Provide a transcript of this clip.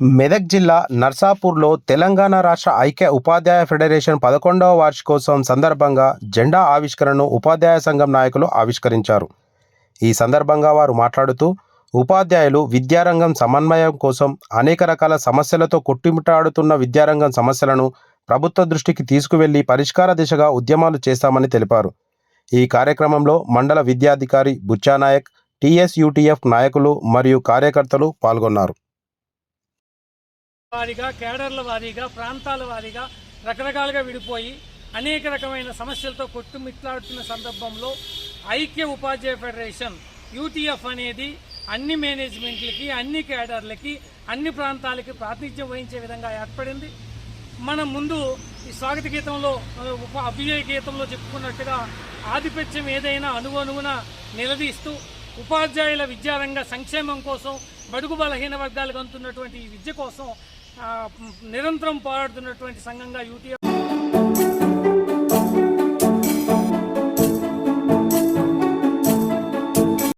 మెదక్ జిల్లా నర్సాపూర్లో తెలంగాణ రాష్ట్ర ఐక్య ఉపాధ్యాయ ఫెడరేషన్ 11వ వార్షికోత్సవం సందర్భంగా జెండా ఆవిష్కరణను ఉపాధ్యాయ సంఘం నాయకులు ఆవిష్కరించారు. ఈ సందర్భంగా వారు మాట్లాడుతూ, ఉపాధ్యాయులు విద్యారంగం సమన్వయం కోసం అనేక రకాల సమస్యలతో కొట్టుమిట్టాడుతున్న విద్యారంగం సమస్యలను ప్రభుత్వ దృష్టికి తీసుకువెళ్లి పరిష్కార దిశగా ఉద్యమాలు చేస్తామని తెలిపారు. ఈ కార్యక్రమంలో మండల విద్యాధికారి బుచ్చానాయక్, టీఎస్యూటీఎఫ్ నాయకులు మరియు కార్యకర్తలు పాల్గొన్నారు. వారీగా, కేడర్ల వారీగా, ప్రాంతాల వారీగా రకరకాలుగా విడిపోయి అనేక రకమైన సమస్యలతో కొట్టుమిట్లాడుతున్న సందర్భంలో ఐక్య ఉపాధ్యాయ ఫెడరేషన్ యూటీఎఫ్ అనేది అన్ని మేనేజ్మెంట్లకి, అన్ని కేడర్లకి, అన్ని ప్రాంతాలకి ప్రాతినిధ్యం వహించే విధంగా ఏర్పడింది. మనం ముందు ఈ స్వాగత గీతంలో, అభ్యుదయ గీతంలో చెప్పుకున్నట్టుగా ఆధిపత్యం ఏదైనా అణువణువున నిలదీస్తూ ఉపాధ్యాయుల విద్యారంగ సంక్షేమం కోసం, బడుగు బలహీన వర్గాలకు అందుతున్నటువంటి ఈ విద్య కోసం నిరంతరం పోరాడుతున్నటువంటి సంఘంగా యూటీఎఫ్